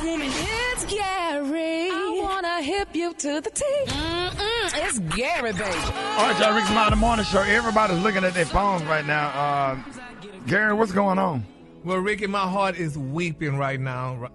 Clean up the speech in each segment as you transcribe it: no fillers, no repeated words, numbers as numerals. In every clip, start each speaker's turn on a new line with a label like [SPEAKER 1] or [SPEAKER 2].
[SPEAKER 1] woman, it's Gary. I wanna hip you to the T. It's Gary, baby.
[SPEAKER 2] All right, y'all, Rickey Smiley, the morning show. Everybody's looking at their phones right now. Gary, what's going on?
[SPEAKER 3] Well, Rickey, my heart is weeping right now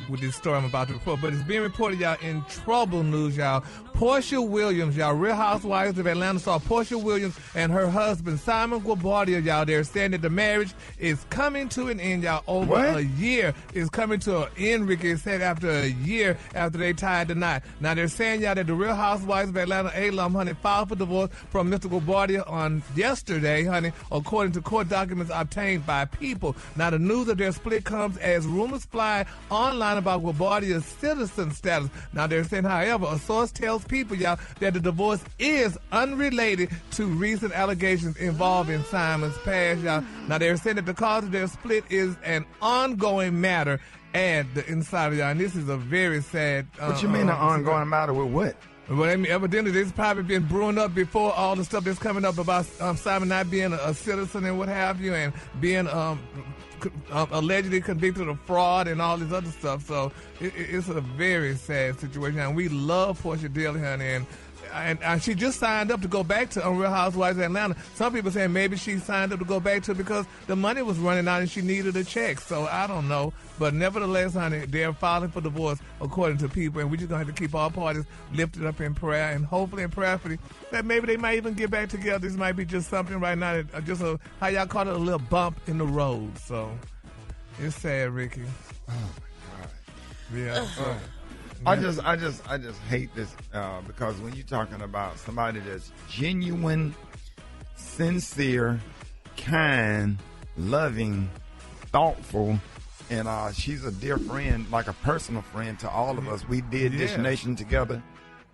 [SPEAKER 3] with this story I'm about to report. But it's being reported, y'all, in trouble news, y'all. Porsha Williams, y'all, Real Housewives of Atlanta saw Porsha Williams and her husband, Simon Guobadia, y'all. They're saying that the marriage is coming to an end, y'all. Over a year is coming to an end, Rickey. It said after a year after they tied the knot. Now, they're saying, y'all, that the Real Housewives of Atlanta alum, honey, filed for divorce from Mr. Guobadia on yesterday, honey, according to court documents obtained by People. Now, the news of their split comes as rumors fly online about Guobadia's citizen status. Now, they're saying, however, a source tells People, y'all, that the divorce is unrelated to recent allegations involving Simon's past, y'all. Now, they're saying that the cause of their split is an ongoing matter at the insider, y'all. And this is a very sad...
[SPEAKER 2] What you mean an ongoing matter with what?
[SPEAKER 3] Well, I mean, evidently, this probably been brewing up before all the stuff that's coming up about Simon not being a citizen and what have you, and being allegedly convicted of fraud and all this other stuff. So it's a very sad situation. And we love Porsha dearly, honey, and she just signed up to go back to Real Housewives of Atlanta. Some people saying maybe she signed up to go back to it because the money was running out and she needed a check. So I don't know. But nevertheless, honey, they're filing for divorce according to People. And we're just going to have to keep all parties lifted up in prayer and hopefully and prayerfully that maybe they might even get back together. This might be just something right now, just how y'all call it, a little bump in the road. So it's sad, Rickey.
[SPEAKER 2] Oh, my God.
[SPEAKER 3] Yeah.
[SPEAKER 2] I just hate this because when you're talking about somebody that's genuine, sincere, kind, loving, thoughtful, and she's a dear friend, like a personal friend to all of us. We did Dish Nation together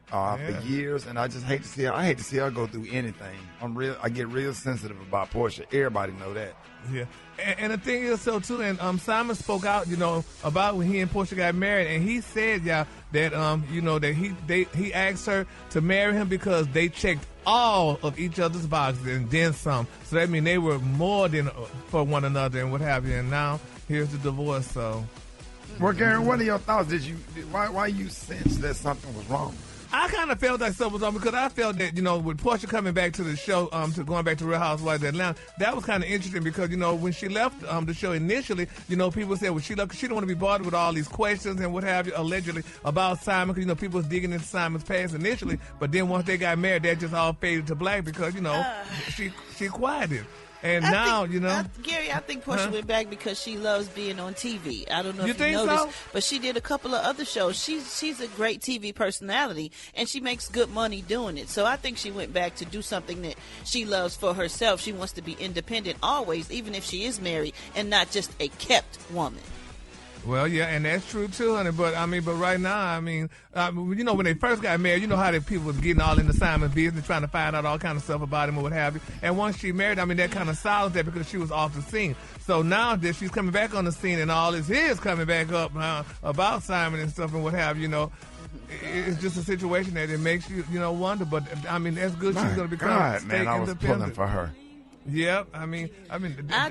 [SPEAKER 2] for years, and I just hate to see her. I hate to see her go through anything. I get real sensitive about Porsha. Everybody know that.
[SPEAKER 3] Yeah, and the thing is, so too, and Simon spoke out, about when he and Porsha got married, and he said, that that he asked her to marry him because they checked all of each other's boxes and then some. So that means they were more than for one another and what have you. And now here's the divorce. So,
[SPEAKER 2] well, Gary, what are your thoughts? Why you sense that something was wrong?
[SPEAKER 3] I kind of felt like something was wrong because I felt that, with Porsha coming back to the show, going back to Real Housewives of Atlanta, that was kind of interesting because, when she left the show initially, people said, well, she didn't want to be bothered with all these questions and what have you, allegedly, about Simon, because, people was digging into Simon's past initially, but then once they got married, that just all faded to black because, she quieted. And
[SPEAKER 4] Gary, I think Porsha went back because she loves being on TV. I don't know if you noticed,
[SPEAKER 3] so?
[SPEAKER 4] But she did a couple of other shows. She's a great TV personality, and she makes good money doing it. So I think she went back to do something that she loves for herself. She wants to be independent always, even if she is married, and not just a kept woman.
[SPEAKER 3] Well, yeah, and that's true too, honey. But right now, when they first got married, how the people was getting all into Simon's business, trying to find out all kind of stuff about him or what have you. And once she married, that kind of silenced that because she was off the scene. So now that she's coming back on the scene and all this is coming back up about Simon and stuff and what have you, it's just a situation that it makes you, wonder. But that's good. She's going to become state independent.
[SPEAKER 2] I was pulling for her.
[SPEAKER 3] Yep,
[SPEAKER 4] I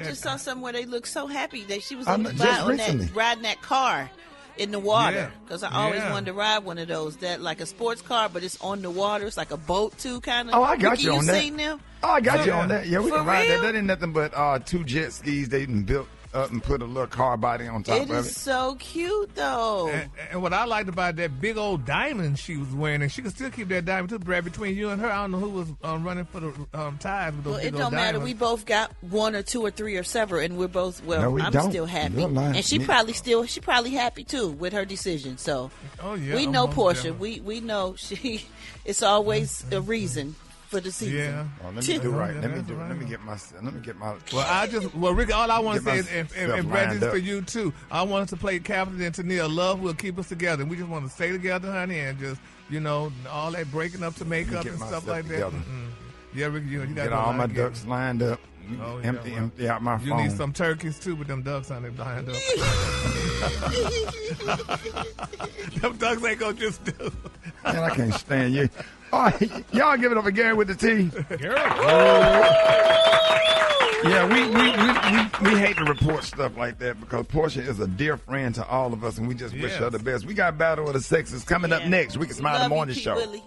[SPEAKER 4] just saw somewhere they looked so happy that she was on riding that car in the water. Because I always wanted to ride one of those, that like a sports car, but it's on the water. It's like a boat too, kind of.
[SPEAKER 2] Oh, I got you on that.
[SPEAKER 4] Seen them?
[SPEAKER 2] Oh, I got you on that. Yeah, we can ride
[SPEAKER 4] real?
[SPEAKER 2] that. That ain't nothing but 2 jet skis they done built up and put a little car body on top of it.
[SPEAKER 4] It is so cute, though.
[SPEAKER 3] And what I liked about that big old diamond she was wearing, and she could still keep that diamond too, Brad, between you and her. I don't know who was running for the ties with those big old diamonds.
[SPEAKER 4] Well, it don't matter. We both got 1 or 2 or 3 or several, and we're both, I'm still happy. And she probably happy too with her decision. So we know Porsha. We know it's always a reason for the season.
[SPEAKER 3] Yeah.
[SPEAKER 2] Well, let me do right. Let me get my.
[SPEAKER 3] Rickey, all I want to say is, and Brad, this is for you too. I want us to play Captain and Tania. Love will keep us together, and we just want to stay together, honey, and just all that breaking up to make up and stuff like that. Yeah, Rickey, you got
[SPEAKER 2] get all my ducks lined up. Empty out my phone.
[SPEAKER 3] You need some turkeys too with them ducks on it lined up. Them ducks ain't gonna just do.
[SPEAKER 2] Man, I can't stand you. All right, y'all give it up for Gary with the T.
[SPEAKER 3] Gary.
[SPEAKER 2] Yeah, we hate to report stuff like that because Porsha is a dear friend to all of us, and we just wish her the best. We got Battle of the Sexes coming up next. We can Smile the Morning Show. Willie.